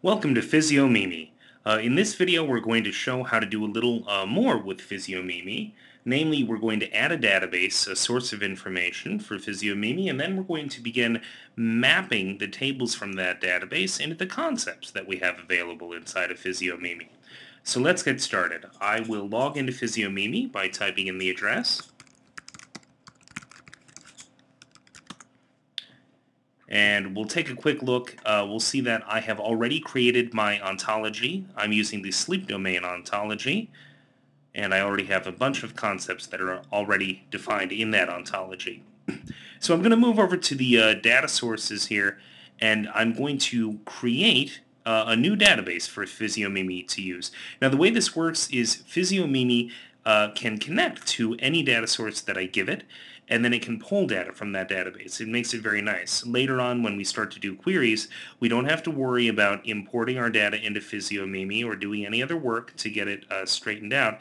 Welcome to PhysioMIMI. In this video we're going to show how to do a little more with PhysioMIMI. Namely, we're going to add a database, a source of information for PhysioMIMI, and then we're going to begin mapping the tables from that database into the concepts that we have available inside of PhysioMIMI. So let's get started. I will log into PhysioMIMI by typing in the address. And we'll take a quick look. We'll see that I have already created my ontology. I'm using the sleep domain ontology, and I already have a bunch of concepts that are already defined in that ontology. So I'm going to move over to the data sources here, and I'm going to create a new database for PhysioMIMI to use. Now the way this works is PhysioMIMI can connect to any data source that I give it, and then it can pull data from that database. It makes it very nice. Later on, when we start to do queries, we don't have to worry about importing our data into PhysioMIMI or doing any other work to get it straightened out.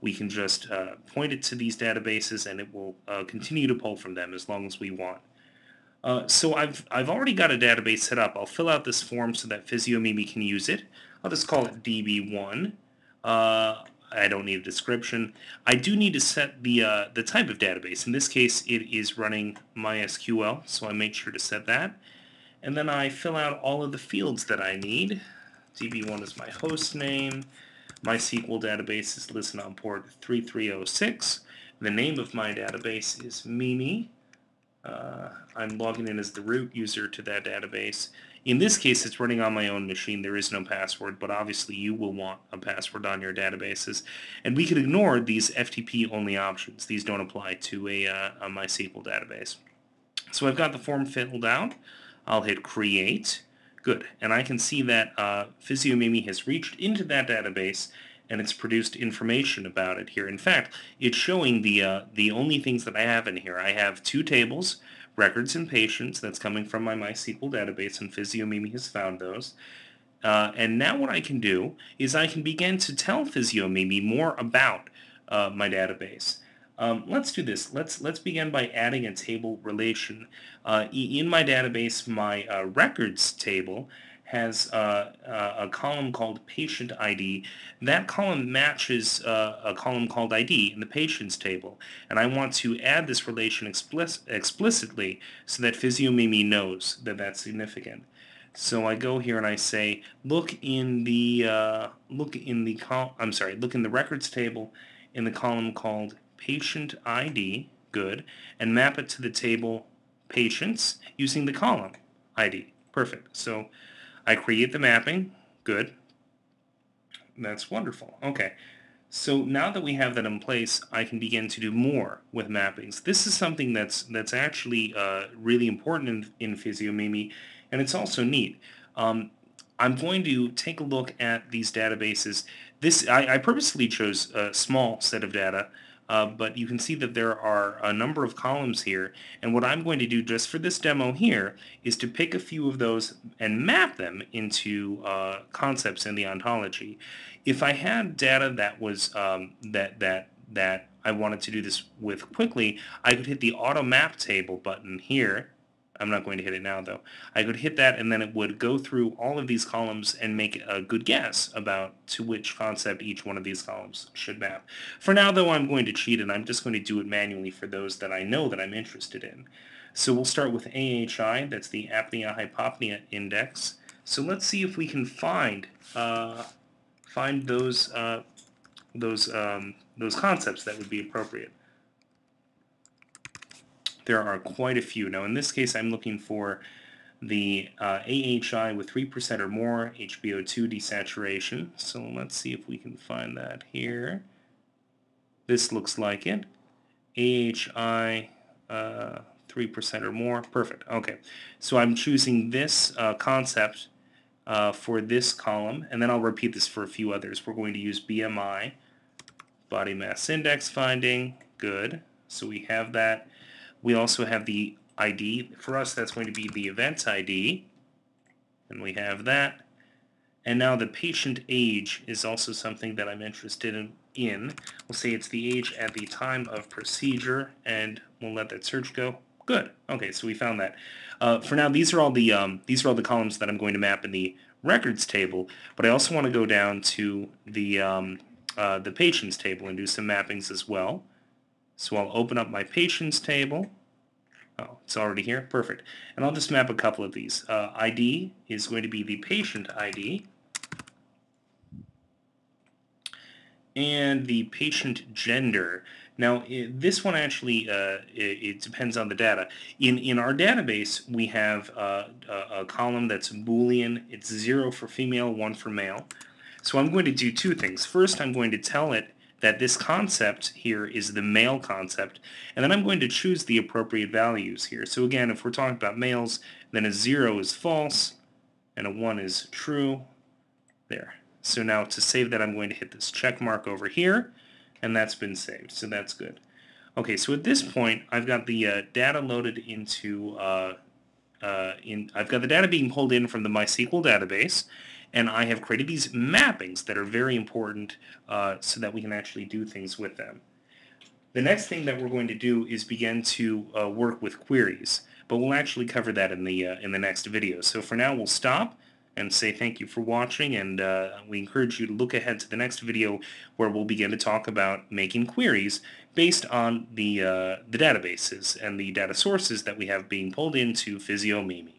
We can just point it to these databases, and it will continue to pull from them as long as we want. So I've already got a database set up. I'll fill out this form so that PhysioMIMI can use it. I'll just call it DB1. I don't need a description. I do need to set the type of database. In this case, it is running MySQL, so I make sure to set that. And then I fill out all of the fields that I need. DB1 is my host name. MySQL database is listed on port 3306. The name of my database is Mimi. I'm logging in as the root user to that database. In this case, it's running on my own machine. There is no password, but obviously you will want a password on your databases. And we could ignore these FTP-only options. These don't apply to a MySQL database. So I've got the form filled out. I'll hit Create. Good. And I can see that PhysioMIMI has reached into that database and it's produced information about it here. In fact, it's showing the only things that I have in here. I have two tables, records and patients, that's coming from my MySQL database, and PhysioMIMI has found those. And now what I can do is I can begin to tell PhysioMIMI more about my database. Let's do this. Let's begin by adding a table relation. In my database, my records table has a column called patient ID. That column matches a column called ID in the patients table, and I want to add this relation explicitly so that PhysioMIMI knows that that's significant. So I go here and I say, look in the records table in the column called patient ID, good, and map it to the table patients using the column ID. Perfect. So I create the mapping. Good. That's wonderful. Okay. So now that we have that in place, I can begin to do more with mappings. This is something that's actually really important in PhysioMIMI, and it's also neat. I'm going to take a look at these databases. I purposely chose a small set of data, but you can see that there are a number of columns here, and what I'm going to do just for this demo here is to pick a few of those and map them into concepts in the ontology. If I had data that was that I wanted to do this with quickly, I could hit the Auto Map Table button here. I'm not going to hit it now, though. I could hit that, and then it would go through all of these columns and make a good guess about to which concept each one of these columns should map. For now, though, I'm going to cheat, and I'm just going to do it manually for those that I know that I'm interested in. So we'll start with AHI. That's the apnea-hypopnea index. So let's see if we can find those concepts that would be appropriate. There are quite a few. Now in this case I'm looking for the AHI with 3% or more HbO2 desaturation. So let's see if we can find that here. This looks like it. AHI 3% or more. Perfect. Okay. So I'm choosing this concept for this column, and then I'll repeat this for a few others. We're going to use BMI, body mass index finding. Good. So we have that. We also have the ID. For us, that's going to be the event ID, and we have that. And now the patient age is also something that I'm interested in. We'll say it's the age at the time of procedure, and we'll let that search go. Good. Okay, so we found that. For now, these are all the columns that I'm going to map in the records table, but I also want to go down to the patients table and do some mappings as well. So I'll open up my patients table. Oh, it's already here. Perfect. And I'll just map a couple of these. ID is going to be the patient ID. And the patient gender. Now, this one actually, it depends on the data. In our database, we have a column that's Boolean. It's 0 for female, 1 for male. So I'm going to do two things. First, I'm going to tell it that this concept here is the male concept, and then I'm going to choose the appropriate values here. So again, if we're talking about males, then a 0 is false, and a 1 is true. There. So now to save that, I'm going to hit this check mark over here, and that's been saved, so that's good. Okay, so at this point, I've got the data loaded into, I've got the data being pulled in from the MySQL database, and I have created these mappings that are very important so that we can actually do things with them. The next thing that we're going to do is begin to work with queries, but we'll actually cover that in the next video. So for now, we'll stop and say thank you for watching, and we encourage you to look ahead to the next video where we'll begin to talk about making queries based on the databases and the data sources that we have being pulled into PhysioMIMI.